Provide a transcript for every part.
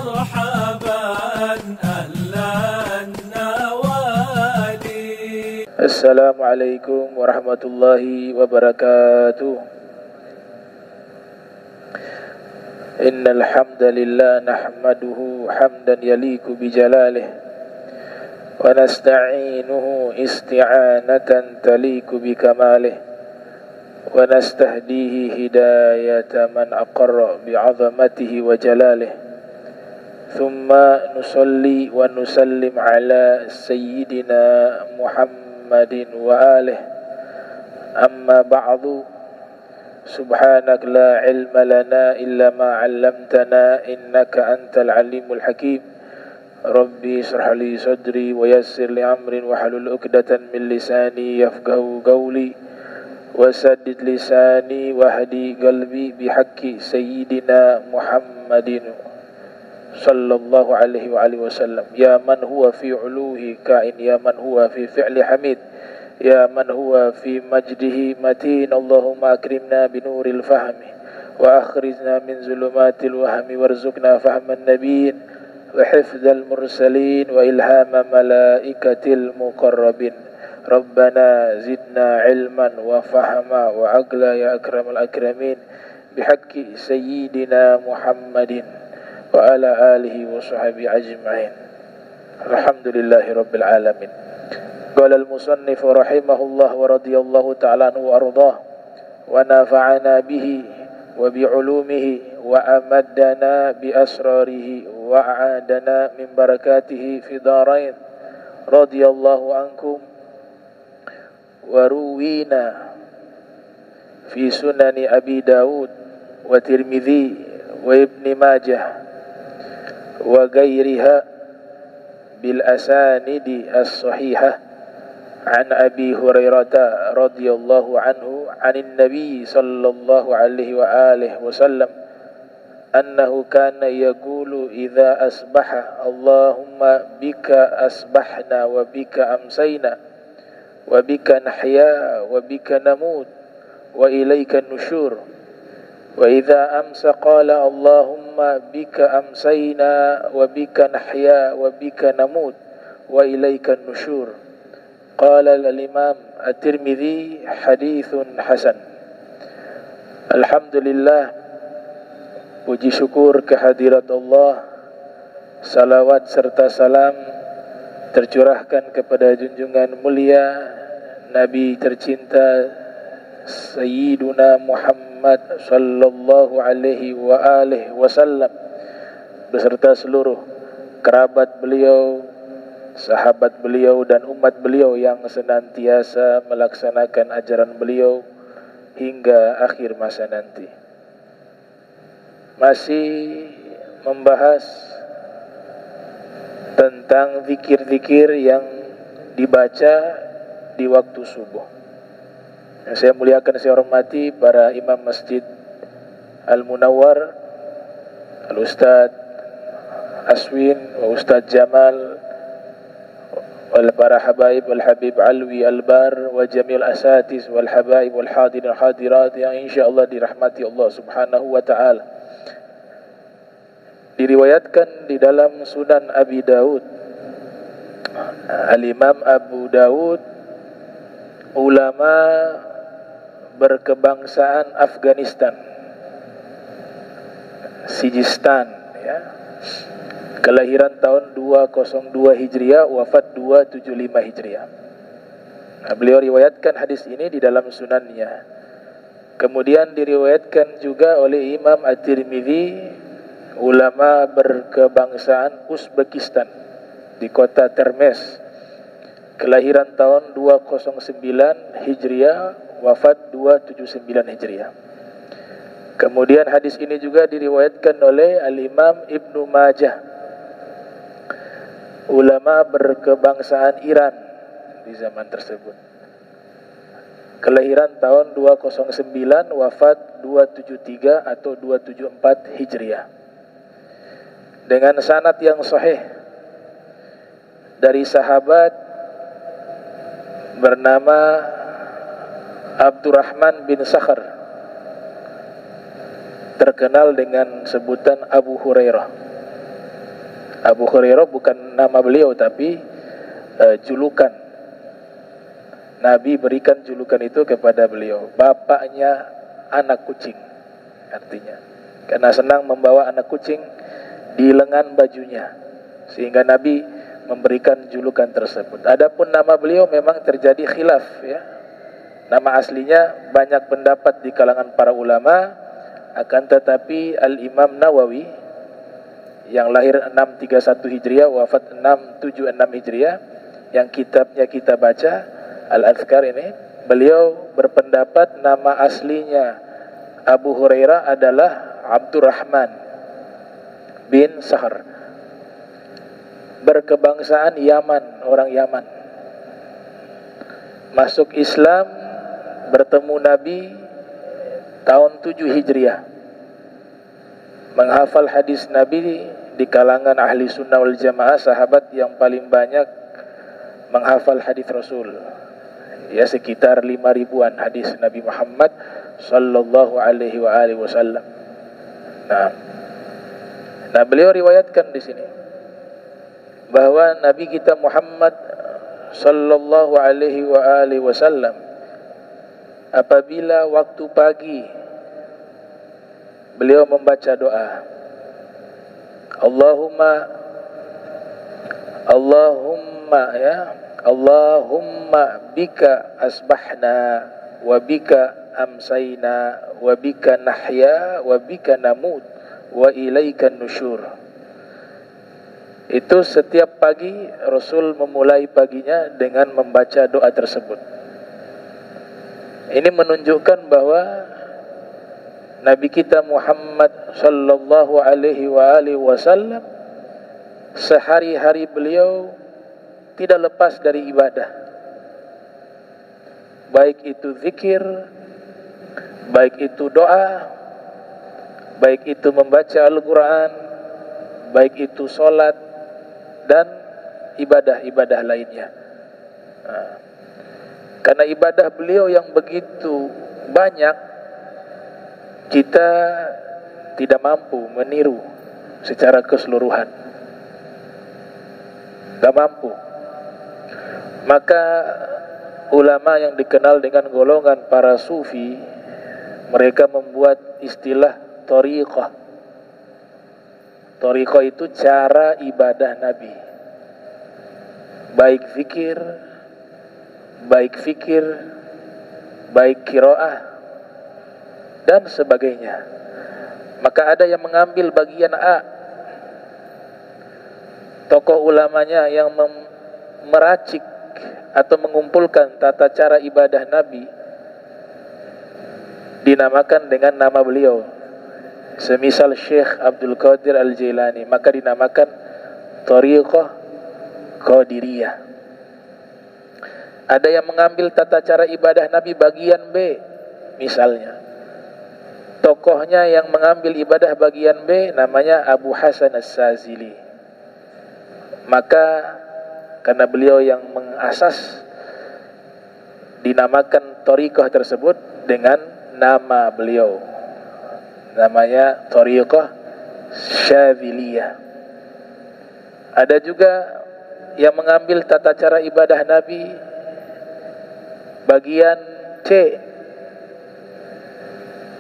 مرحبا أهلا النوادي. السلام عليكم ورحمة الله وبركاته. إن الحمد لله نحمده حمدا يليق بجلاله ونستعينه استعانة تليق بكماله ونستهديه هداية من أقر بعظمته وجلاله ثم نصلي ونسلم على سيدنا محمد وآله أما بعد سبحانك لا علم لنا إلا ما علمتنا إنك أنت العليم الحكيم ربي اشرح لي صدري ويسر لي أمري واحلل عقدة من لساني يفقهوا قولي وسدد لساني واهدي قلبي بحق سيدنا محمد صلى الله عليه وآله وسلم. يا من هو في علوه كائن يا من هو في فعل حميد يا من هو في مجده متين اللهم أكرمنا بنور الفهم وأخرجنا من ظلمات الوهم وارزقنا فهم النبيين وحفظ المرسلين وإلهام ملائكة المقربين. ربنا زدنا علما وفهما وعقلا يا أكرم الأكرمين بحق سيدنا محمد وعلى آله وصحبه أجمعين. الحمد لله رب العالمين. قال المصنف رحمه الله ورضي الله تعالى عنه وأرضاه ونفعنا به وبعلومه وأمدنا بأسراره وأعادنا من بركاته في دارين. رضي الله عنكم وروينا في سنن أبي داود وترمذي وابن ماجه وغيرها بالأسانيد الصحيحة عن أبي هريرة رضي الله عنه عن النبي صلى الله عليه وآله وسلم أنه كان يقول إذا أصبح اللهم بك أصبحنا وبك أمسينا وبك نحيا وبك نموت وإليك النشور. وإذا أمسى قال اللهم بك أمسينا وبك نحيا وبك نموت وإليك النشور. قال الإمام الترمذي حديث حسن. Alhamdulillah, puji syukur kehadirat Allah, salawat serta salam tercurahkan kepada junjungan mulia Nabi tercinta Sayyiduna Muhammad sallallahu alaihi wa alihi wasallam beserta seluruh kerabat beliau, sahabat beliau dan umat beliau yang senantiasa melaksanakan ajaran beliau hingga akhir masa nanti. Masih membahas tentang zikir-zikir yang dibaca di waktu subuh. Yang saya muliakan, saya hormati para imam Masjid Al-Munawwar, Al-Ustadz Aswin, wa Ustadz Jamal, wal para habaib wal habib Alwi Albar wa jamil asatiz wal habaib wal hadirin hadirat yang insyaallah dirahmati Allah Subhanahu wa taala. Diriwayatkan di dalam Sunan Abi Daud, Al-Imam Abu Daud, ulama berkebangsaan Afghanistan, Sijistan, ya. Kelahiran tahun 202 Hijriah, wafat 275 Hijriah. Nah, beliau riwayatkan hadis ini di dalam sunannya. Kemudian diriwayatkan juga oleh Imam At-Tirmidzi, ulama berkebangsaan Uzbekistan, di kota Termez. Kelahiran tahun 209 Hijriah, wafat 279 Hijriah. Kemudian hadis ini juga diriwayatkan oleh Al-Imam Ibnu Majah, ulama berkebangsaan Iran di zaman tersebut. Kelahiran tahun 209, wafat 273 atau 274 Hijriah. Dengan sanad yang sahih dari sahabat bernama Abdurrahman bin Sakhar, terkenal dengan sebutan Abu Hurairah. Abu Hurairah bukan nama beliau, tapi julukan. Nabi berikan julukan itu kepada beliau, bapaknya anak kucing, artinya karena senang membawa anak kucing di lengan bajunya, sehingga Nabi memberikan julukan tersebut. Adapun nama beliau memang terjadi khilaf, ya. Nama aslinya banyak pendapat di kalangan para ulama, akan tetapi Al-Imam Nawawi yang lahir 631 Hijriah, wafat 676 Hijriah, yang kitabnya kita baca Al-Adhkar ini, beliau berpendapat nama aslinya Abu Hurairah adalah Abdurrahman bin Sahar, berkebangsaan Yaman, orang Yaman. Masuk Islam, bertemu Nabi tahun 7 Hijriah. Menghafal hadis Nabi di kalangan ahli sunnah wal jamaah, sahabat yang paling banyak menghafal hadis Rasul. Ya, sekitar 5.000-an hadis Nabi Muhammad sallallahu alaihi wasallam. Nah, beliau riwayatkan di sini bahwa Nabi kita Muhammad sallallahu alaihi wasallam apabila waktu pagi beliau membaca doa, Allahumma bika asbahna wa bika amsayna wa bika nahya wa bika namut wa ilaikan nusyur. Itu setiap pagi Rasul memulai paginya dengan membaca doa tersebut. Ini menunjukkan bahwa Nabi kita Muhammad sallallahu alaihi wasallam sehari-hari beliau tidak lepas dari ibadah. Baik itu zikir, baik itu doa, baik itu membaca Al-Quran, baik itu sholat dan ibadah-ibadah lainnya. Karena ibadah beliau yang begitu banyak, kita tidak mampu meniru secara keseluruhan, tidak mampu. Maka ulama yang dikenal dengan golongan para sufi, mereka membuat istilah thariqah. Thariqah itu cara ibadah Nabi, baik fikir, baik qiraah dan sebagainya. Maka ada yang mengambil bagian A, tokoh ulamanya yang meracik atau mengumpulkan tata cara ibadah Nabi, dinamakan dengan nama beliau. Semisal Syekh Abdul Qadir Al-Jailani, maka dinamakan Thariqah Qadiriyah. Ada yang mengambil tata cara ibadah Nabi bagian B, misalnya tokohnya yang mengambil ibadah bagian B namanya Abu Hasan As-Sazili. Maka karena beliau yang mengasas, dinamakan thariqah tersebut dengan nama beliau, namanya thariqah Syadziliyah. Ada juga yang mengambil tata cara ibadah Nabi bagian C,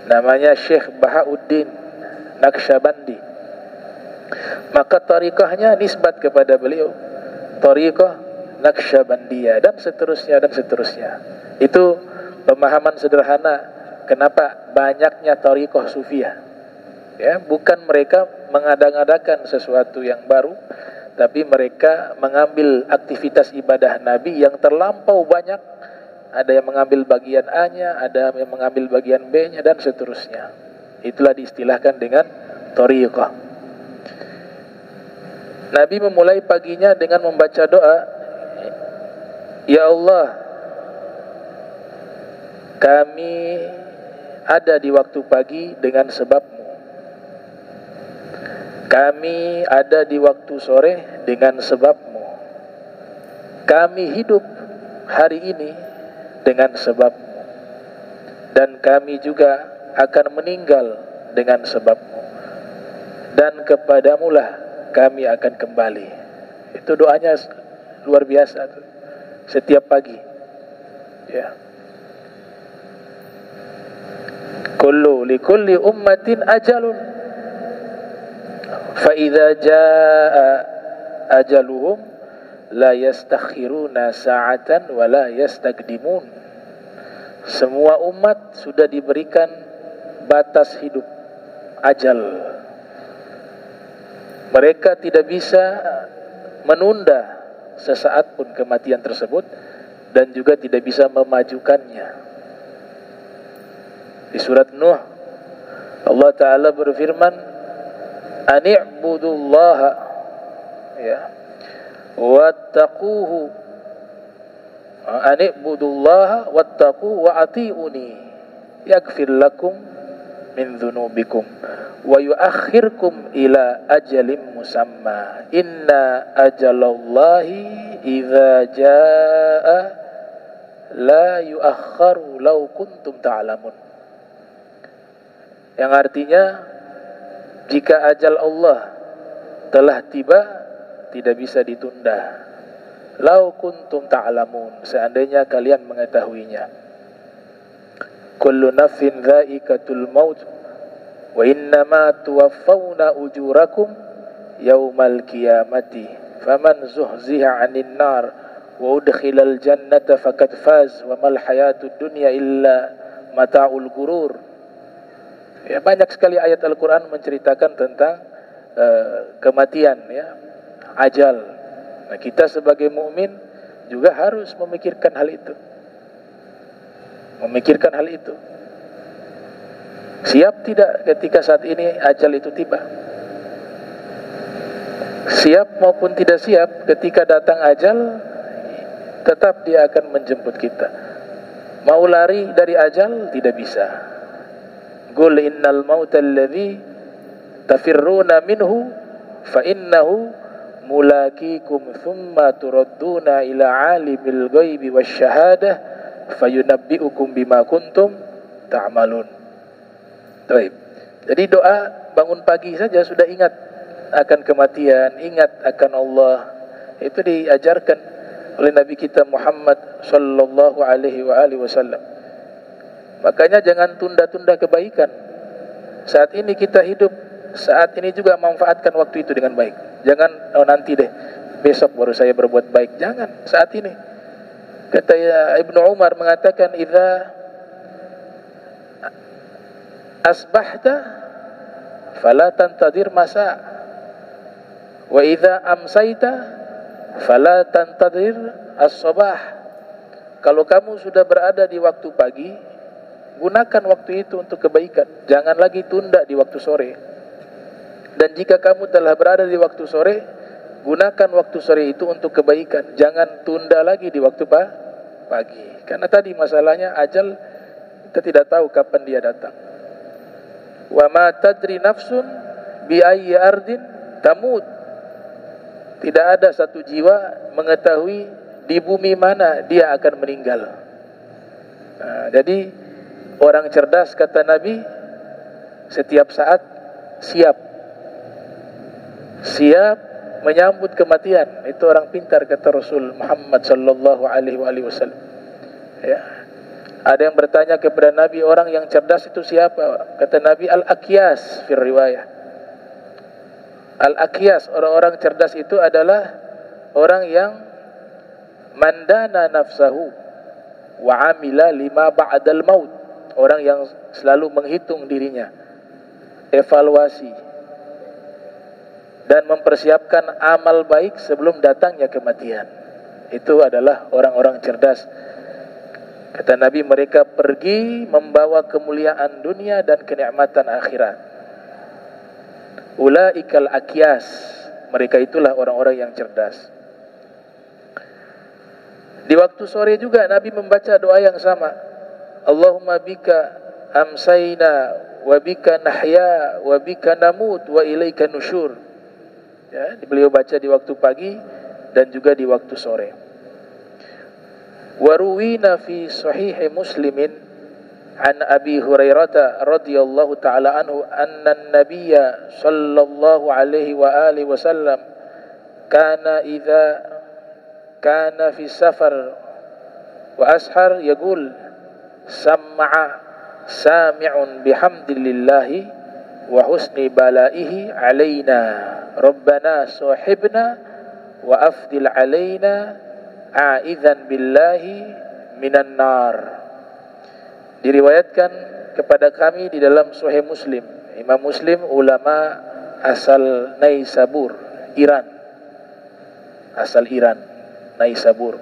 namanya Syekh Bahauddin Naqsyabandi. Maka thariqahnya nisbat kepada beliau, thariqah Naqsyabandiyah, dan seterusnya. Itu pemahaman sederhana kenapa banyaknya thariqah sufiyah. Ya, bukan mereka mengada-ngadakan sesuatu yang baru, tapi mereka mengambil aktivitas ibadah Nabi yang terlampau banyak. Ada yang mengambil bagian A-nya, ada yang mengambil bagian B-nya, dan seterusnya. Itulah diistilahkan dengan thariqah. Nabi memulai paginya dengan membaca doa, Ya Allah, kami ada di waktu pagi dengan sebab-Mu. Kami ada di waktu sore dengan sebab-Mu. Kami hidup hari ini dengan sebab-Mu. Dan kami juga akan meninggal dengan sebab-Mu. Dan kepadamulah kami akan kembali. Itu doanya luar biasa tuh. Setiap pagi. Ya. Likulli ummatin ajalun. Fa idza jaa ajaluhum la yastakhiruna sa'atan wa la yastaqdimun. Semua umat sudah diberikan batas hidup, ajal. Mereka tidak bisa menunda sesaat pun kematian tersebut dan juga tidak bisa memajukannya. Di surat Nuh Allah Ta'ala berfirman, ani'budullaha ya wattaquhu, ani'budullaha wattaquhu wa ati'uni yaghfir lakum min dhunubikum wa yuakhirkum ila ajalin musamma inna ajalallahi idza jaa la yuakharu law kuntum ta'lamun. Yang artinya, jika ajal Allah telah tiba, tidak bisa ditunda. Lau kuntum ta'lamun, seandainya kalian mengetahuinya. Kullu nafsin dha'iqatul maut wa innama tuwaffawna ujurakum yaumal qiyamati faman zuhziha 'anil nar wa udkhilal jannata faqad faz wa mal hayatud dunya illa mata'ul ghurur. Ya, banyak sekali ayat Al-Quran menceritakan tentang kematian, ya, ajal. Nah, kita sebagai mukmin juga harus memikirkan hal itu. Memikirkan hal itu. Siap tidak ketika saat ini ajal itu tiba? Siap maupun tidak siap, ketika datang ajal, tetap dia akan menjemput kita. Mau lari dari ajal, tidak bisa. Qul innal mauta alladhi tafirruna minhu fa innahu mulaqikum thumma turadduna ila alimil ghaibi wasyahadah fayunabbi'ukum bima kuntum ta'malun. Baik. Jadi doa bangun pagi saja sudah ingat akan kematian, ingat akan Allah. Itu diajarkan oleh Nabi kita Muhammad sallallahu alaihi wasallam. Makanya jangan tunda-tunda kebaikan. Saat ini kita hidup, saat ini juga manfaatkan waktu itu dengan baik. Jangan nanti deh, besok baru saya berbuat baik. Jangan, saat ini. Kata Ibnu Umar mengatakan, idza asbahta fala tantadir masa wa idza amsaita fala tantadir as-sabah. Kalau kamu sudah berada di waktu pagi, gunakan waktu itu untuk kebaikan. Jangan lagi tunda di waktu sore. Dan jika kamu telah berada di waktu sore, gunakan waktu sore itu untuk kebaikan. Jangan tunda lagi di waktu pagi. Karena tadi masalahnya ajal, kita tidak tahu kapan dia datang. Wa ma tadri nafsun bi ayyi ardin tamut. Tidak ada satu jiwa mengetahui di bumi mana dia akan meninggal. Nah, jadi orang cerdas, kata Nabi, setiap saat siap menyambut kematian. Itu orang pintar, kata Rasul Muhammad sallallahu alaihi wasallam. Ya. Ada yang bertanya kepada Nabi, orang yang cerdas itu siapa? Kata Nabi, al-aqyas fir riwayah. Al-aqyas, orang-orang cerdas itu adalah orang yang mandana nafsahu wa amila lima ba'dal maut. Orang yang selalu menghitung dirinya, evaluasi, dan mempersiapkan amal baik sebelum datangnya kematian. Itu adalah orang-orang cerdas. Kata Nabi, mereka pergi membawa kemuliaan dunia dan kenikmatan akhirat. Ulaikal aqyas, mereka itulah orang-orang yang cerdas. Di waktu sore juga Nabi membaca doa yang sama. Allahumma bika amsayna wa bika nahya wa bika namut wa ilaika nusyur. Ya, beliau baca di waktu pagi dan juga di waktu sore. Wa ruwina fi sahih Muslimin an Abi Hurairah radhiyallahu ta'ala anhu anna an-nabiyya sallallahu alaihi wa alihi wasallam kana idza kana fi safar wa ashar yaqul sam'a sami'un bihamdillahi wa husni balaihi alaina rabbana sahibna wa afdil alaina a'idhan billahi minan nar. Diriwayatkan kepada kami di dalam Sahih Muslim. Imam Muslim ulama asal Naisabur, Iran. Asal Iran, Naisabur.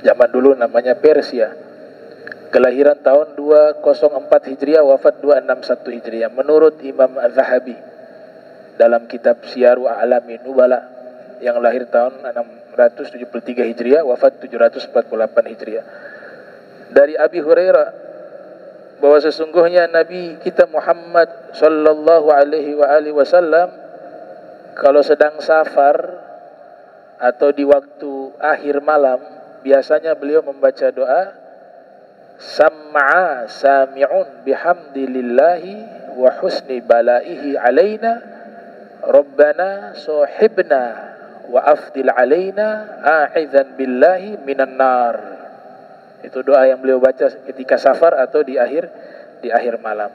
Zaman dulu namanya Persia. Kelahiran tahun 204 Hijriah, wafat 261 Hijriah. Menurut Imam Az-Zahabi dalam kitab Syiaru A'lami Nubala, yang lahir tahun 673 Hijriah, wafat 748 Hijriah. Dari Abi Hurairah bahwa sesungguhnya Nabi kita Muhammad sallallahu alaihi wa alihi wasallam kalau sedang safar atau di waktu akhir malam biasanya beliau membaca doa sam'a sami'un bihamdillahi wa husni balaihi alaina rabbana sahibna wa afdil alaina a'idhan billahi minan nar. Itu doa yang beliau baca ketika safar atau di akhir malam.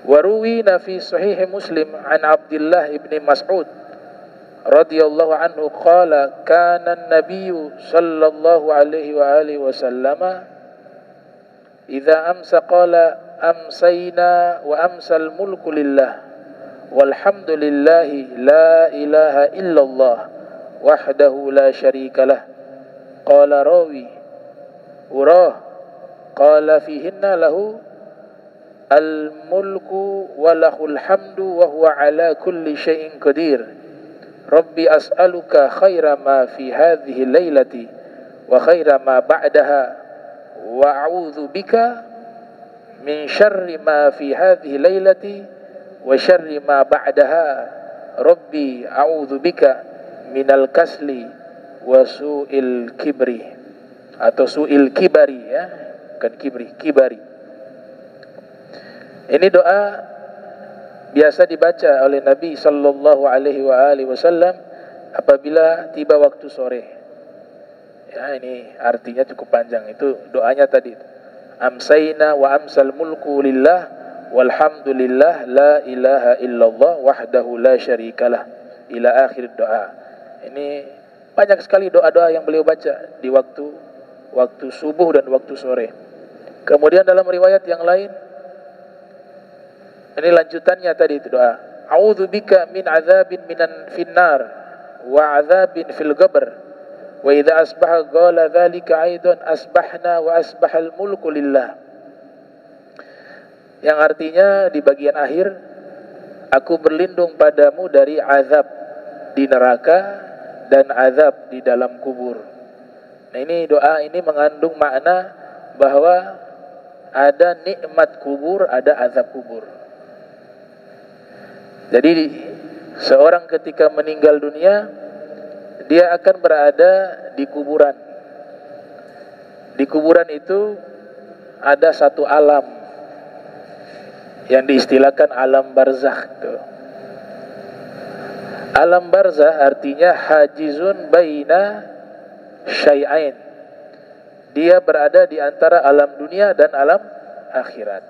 Waruwina fi sahih Muslim an Abdullah ibn Mas'ud radhiyallahu anhu qala kana an-nabiy sallallahu alaihi wa alihi wasallam idza amsa qala amsayna wa amsal mulku lillah walhamdulillahi la ilaha illallah wahdahu la syarika lah. Qala rawi urah qala fihinna lahu al-mulku wa lahul hamdu wa huwa ala kulli syai'in qadir. Rabbi as'aluka khaira ma fi hadhihi lailati wa khaira ma ba'daha wa a'udzu bika min syarri ma fi hadhihi lailati wa syarri ma ba'daha. Rabbi a'udzu bika minal kasli wa su'il kibri atau su'il kibari, ya, bukan kibri, kibari. Ini doa biasa dibaca oleh Nabi sallallahu alaihi wa alihi wasallam apabila tiba waktu sore. Ya, ini artinya cukup panjang. Itu doanya tadi. Amsayna wa amsal mulku lillah walhamdulillah la ilaha illallah wahdahu la syarikalah ila akhir doa. Ini banyak sekali doa-doa yang beliau baca di waktu subuh dan waktu sore. Kemudian dalam riwayat yang lain, ini lanjutannya tadi itu doa. A'udzu bika min adzabin minan finnar wa adzabin fil qabr. Wa idza asbaha qala dzalika aidan asbahna wa asbahal mulku lillah. Yang artinya di bagian akhir, aku berlindung padamu dari azab di neraka dan azab di dalam kubur. Nah, ini doa ini mengandung makna bahwa ada nikmat kubur, ada azab kubur. Jadi seorang ketika meninggal dunia, dia akan berada di kuburan. Di kuburan itu ada satu alam yang diistilahkan alam barzakh. Alam barzakh artinya hajizun baina syai'ain. Dia berada di antara alam dunia dan alam akhirat.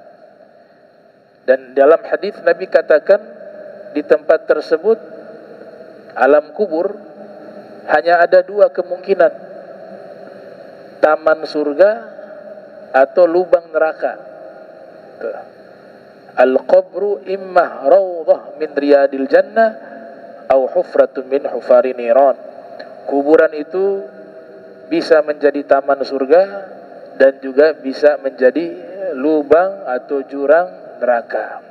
Dan dalam hadis Nabi katakan di tempat tersebut, alam kubur, hanya ada dua kemungkinan, taman surga atau lubang neraka. Al-qabru imma rawdah min riyadil jannah au hufratun min hufari niran. Kuburan itu bisa menjadi taman surga dan juga bisa menjadi lubang atau jurang neraka.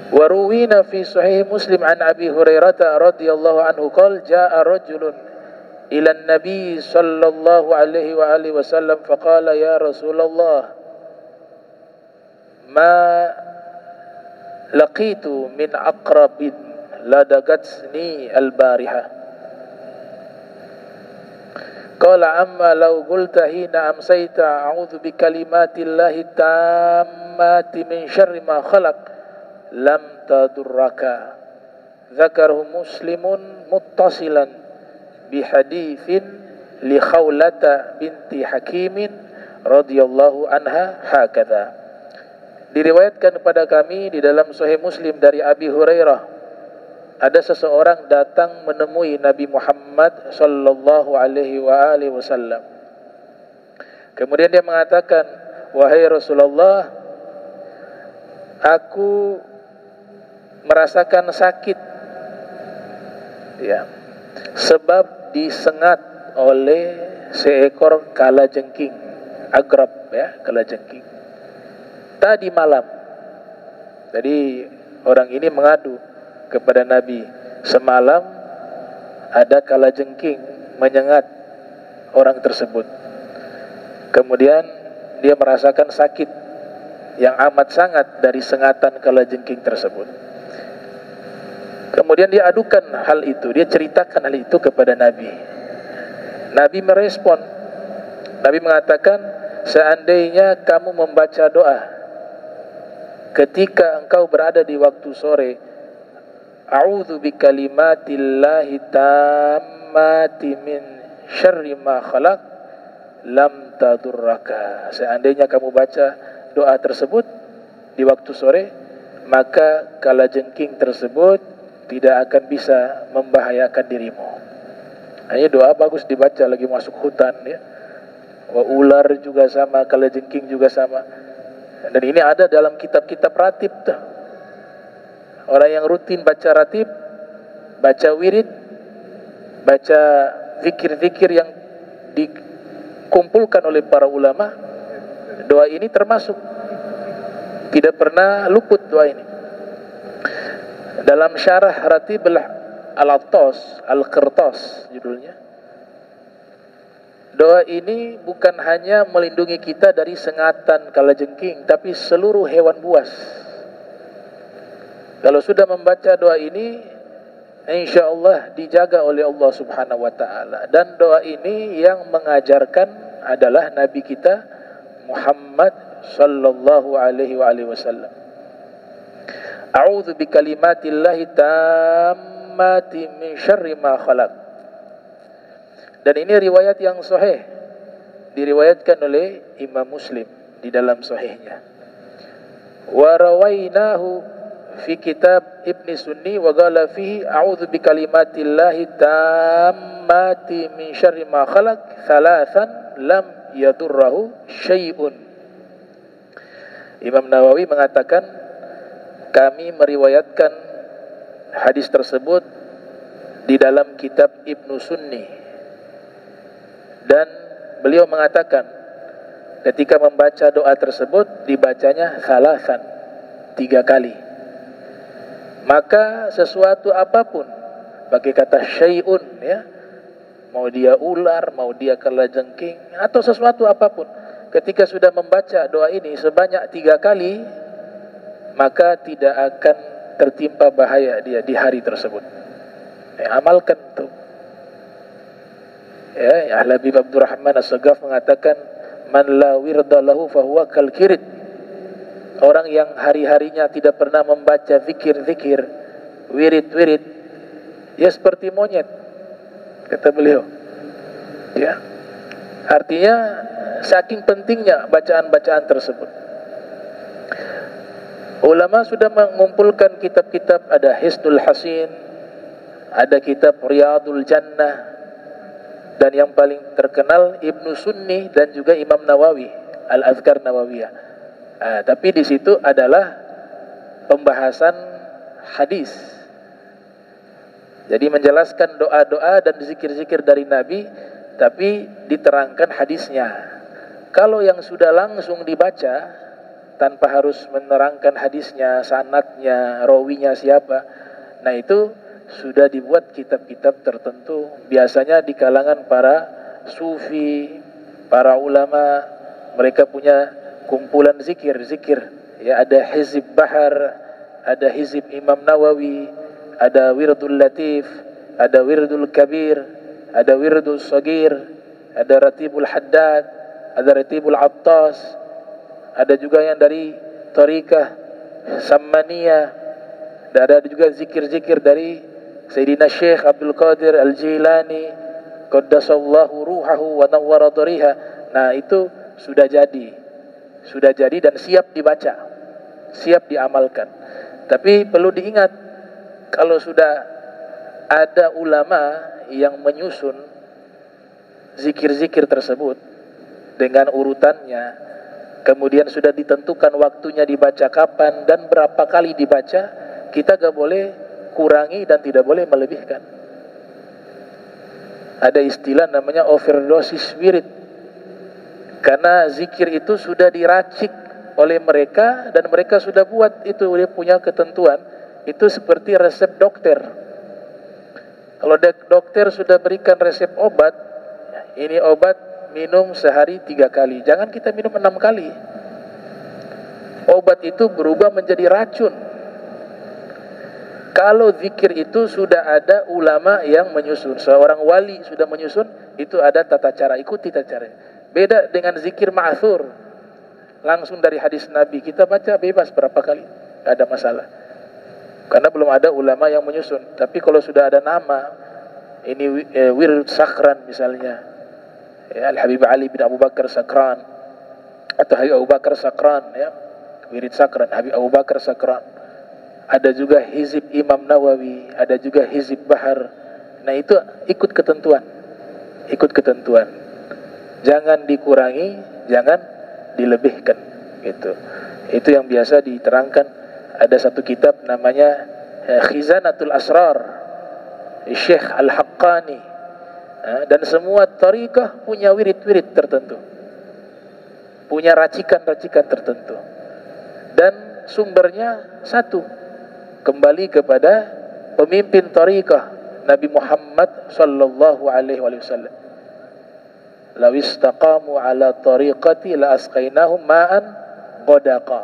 Waruwina fi sahih Muslim an Abi Hurairah radhiyallahu anhu qala jaa rajulun ila an-nabi sallallahu alaihi wa alihi wasallam faqala ya Rasulullah ma laqitu min aqrabin ladagatni al-barihah. qala amma law qulta hina amsayta a'udzu bikalimatillahi tammati min syarri ma khalaq lam tadurraka. Dzakarahu Muslimun muttasilan bihaditsin li Khawlata binti Hakimin radhiyallahu anha hakadha. Diriwayatkan kepada kami di dalam Sahih Muslim dari Abi Hurairah, ada seseorang datang menemui Nabi Muhammad sallallahu alaihi wasallam. Kemudian dia mengatakan, "Wahai Rasulullah, aku merasakan sakit, ya, sebab disengat oleh seekor kalajengking, agrab, ya, kalajengking. Tadi malam." Jadi orang ini mengadu kepada Nabi, semalam ada kalajengking menyengat orang tersebut. Kemudian dia merasakan sakit yang amat sangat dari sengatan kalajengking tersebut. Kemudian dia adukan hal itu, dia ceritakan hal itu kepada Nabi. Nabi merespon. Nabi mengatakan, seandainya kamu membaca doa ketika engkau berada di waktu sore, a'udzu bikalimatillahi tammati min syarri ma khalaq lam tadurraka. Seandainya kamu baca doa tersebut di waktu sore, maka kalajengking tersebut tidak akan bisa membahayakan dirimu. Ini doa bagus dibaca lagi masuk hutan, ya. Ular juga sama, kalajengking juga sama. Dan ini ada dalam kitab-kitab ratib tuh. Orang yang rutin baca ratib, baca wirid, baca zikir-zikir yang dikumpulkan oleh para ulama, doa ini termasuk. Tidak pernah luput doa ini. Dalam syarah ratib al-Attas, al-Qirtas judulnya, doa ini bukan hanya melindungi kita dari sengatan kalajengking, tapi seluruh hewan buas. Kalau sudah membaca doa ini, insyaallah dijaga oleh Allah Subhanahu wa taala. Dan doa ini yang mengajarkan adalah Nabi kita Muhammad sallallahu alaihi wasallam. A'udzu bikalimatillahi tammati min syarri ma khalaq. Dan ini riwayat yang sahih, diriwayatkan oleh Imam Muslim di dalam sahihnya. Wa rawainahu fi kitab Ibni Sunni wa qala fihi a'udzu bikalimatillahi tammati min syarri ma khalaq thalathan lam yadurruhu syai'un. Imam Nawawi mengatakan, kami meriwayatkan hadis tersebut di dalam kitab Ibnu Sunni. Dan beliau mengatakan, ketika membaca doa tersebut dibacanya salasan, 3 kali. Maka sesuatu apapun, pakai kata syai'un, ya, mau dia ular, mau dia kalajengking, atau sesuatu apapun, ketika sudah membaca doa ini sebanyak 3 kali, maka tidak akan tertimpa bahaya dia di hari tersebut. Amalkan tuh. Ya, Habib Abdurrahman As-Sagaf mengatakan, man la wirda lahu fahuwa kal kirid. Orang yang hari-harinya tidak pernah membaca zikir-zikir, wirid-wirid, ya seperti monyet, kata beliau. Ya. Artinya saking pentingnya bacaan-bacaan tersebut. Ulama sudah mengumpulkan kitab-kitab, ada Hisnul Hasin, ada kitab Riyadul Jannah, dan yang paling terkenal Ibnu Sunni dan juga Imam Nawawi, Al-Azkar Nawawiyah. Tapi di situ adalah pembahasan hadis. Jadi menjelaskan doa-doa dan zikir-zikir dari Nabi, tapi diterangkan hadisnya. Kalau yang sudah langsung dibaca tanpa harus menerangkan hadisnya, sanadnya, rawinya siapa, nah itu sudah dibuat kitab-kitab tertentu, biasanya di kalangan para sufi, para ulama. Mereka punya kumpulan zikir-zikir, ya, ada Hizib Bahar, ada Hizib Imam Nawawi, ada Wirdul Latif, ada Wirdul Kabir, ada Wirdul Sagir, ada Ratibul Haddad, ada Ratibul Attas, ada juga yang dari Tariqah Sammaniyah, dan ada juga zikir-zikir dari Sayyidina Syekh Abdul Qadir Al-Jilani qaddasallahu ruhahu wa nawwara dhariha. Nah, itu sudah jadi dan siap dibaca, siap diamalkan. Tapi perlu diingat, kalau sudah ada ulama yang menyusun zikir-zikir tersebut dengan urutannya, kemudian sudah ditentukan waktunya dibaca kapan dan berapa kali dibaca, kita gak boleh kurangi dan tidak boleh melebihkan. Ada istilah namanya overdosis wirid, karena zikir itu sudah diracik oleh mereka dan mereka sudah buat itu, dia punya ketentuan. Itu seperti resep dokter. Kalau dokter sudah berikan resep obat, ini obat minum sehari 3 kali, jangan kita minum 6 kali. Obat itu berubah menjadi racun. Kalau zikir itu sudah ada ulama yang menyusun, seorang wali sudah menyusun, itu ada tata cara, ikuti tata cara. Beda dengan zikir ma'thur, langsung dari hadis Nabi, kita baca bebas berapa kali, tidak ada masalah, karena belum ada ulama yang menyusun. Tapi kalau sudah ada nama, ini Wird Sakran misalnya, ya, Al-Habib Ali bin Abu Bakar Sakran, atau Habib Abu Bakar Sakran, ya, Wirid Sakran, Habib Abu Bakar Sakran. Ada juga Hizib Imam Nawawi, ada juga Hizib Bahar. Nah, itu ikut ketentuan, jangan dikurangi, jangan dilebihkan, gitu. Itu yang biasa diterangkan. Ada satu kitab namanya Khizanatul Asrar, Syekh Al-Haqqani. Dan semua tariqah punya wirid-wirid tertentu, punya racikan-racikan tertentu, dan sumbernya satu, kembali kepada pemimpin tariqah Nabi Muhammad sallallahu alaihi wasallam. Law istaqamu ala tariqati la asqainahum ma'an ghadaqa.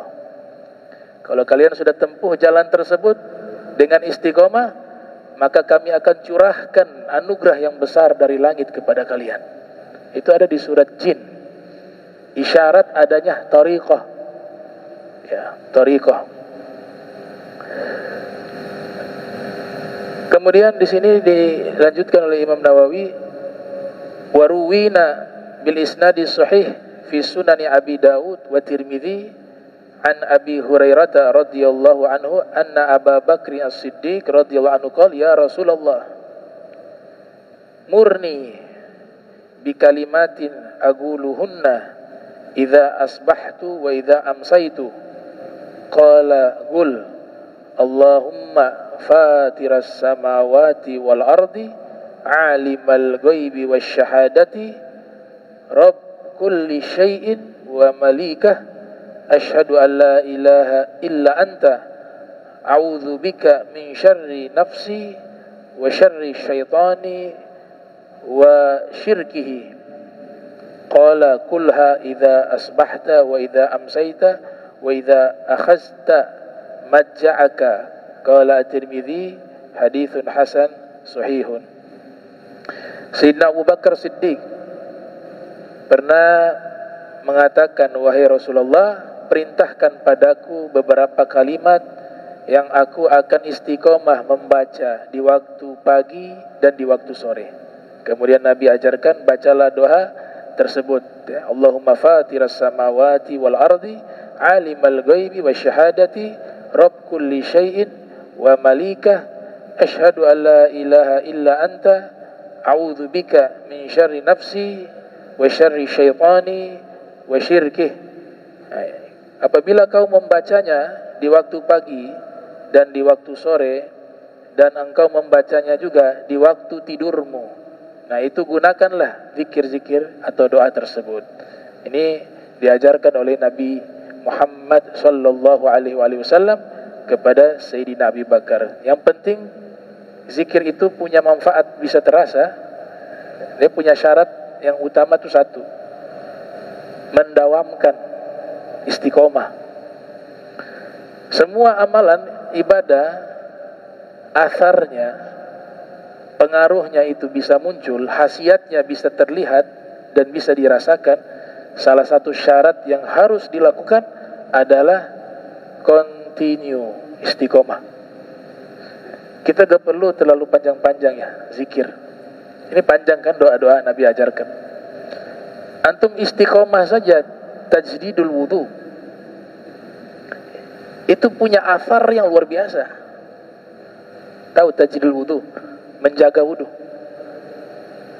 Kalau kalian sudah tempuh jalan tersebut dengan istiqomah, maka kami akan curahkan anugerah yang besar dari langit kepada kalian. Itu ada di surat Jin, isyarat adanya tariqah, ya, tariqah. Kemudian di sini dilanjutkan oleh Imam Nawawi, waruwina bil isnadi sahih fi sunani Abi Daud wa Tirmidzi an Abi Hurairah radhiyallahu anhu anna Abu Bakr As-Siddiq radhiyallahu anhu qala ya Rasulullah murni bi kalimatin aguluhunna idza asbahtu wa idza amsaytu qala qul Allahumma fatiras samawati wal ardi alimal ghaibi wasyahadati rabb kulli syai'in wa malikah asyhadu an la ilaha illa anta a'udzu bika min syarri nafsi wa syarri syaitani wa syirkihi qala kulha idza asbahta wa idza amsayta wa idza akhadta majja'aka qala at-Tirmidzi haditsun hasan sahihun. Sayyidina Abu Bakar Siddiq pernah mengatakan, wahai Rasulullah, perintahkan padaku beberapa kalimat yang aku akan istiqomah membaca di waktu pagi dan di waktu sore. Kemudian Nabi ajarkan, bacalah doa tersebut, ya, Allahumma fatiras samawati wal ardi alimal ghaibi wasyahadati rabb kulli syai'in wa malikah asyhadu an la ilaha illa anta a'udzu bika min syarri nafsi wa syarri syaitani wa syirkih. Apabila kau membacanya di waktu pagi dan di waktu sore, dan engkau membacanya juga di waktu tidurmu, nah itu gunakanlah zikir-zikir atau doa tersebut. Ini diajarkan oleh Nabi Muhammad sallallahu alaihi wasallam kepada Sayyidina Abi Bakar. Yang penting zikir itu punya manfaat, bisa terasa. Dia punya syarat yang utama itu satu, mendawamkan istiqomah. Semua amalan ibadah, asarnya, pengaruhnya itu bisa muncul, khasiatnya bisa terlihat dan bisa dirasakan, salah satu syarat yang harus dilakukan adalah continue, istiqomah. Kita gak perlu terlalu panjang-panjang ya zikir. Ini panjang kan doa-doa Nabi ajarkan. Antum istiqomah saja, tajdidul wudu, itu punya athar yang luar biasa. Tahu tajdidul wudu, menjaga wudu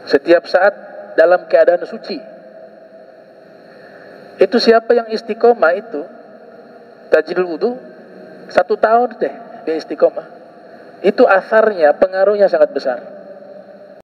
setiap saat dalam keadaan suci. Itu siapa yang istiqomah itu tajdidul wudu 1 tahun deh dia istiqomah, itu atharnya, pengaruhnya sangat besar.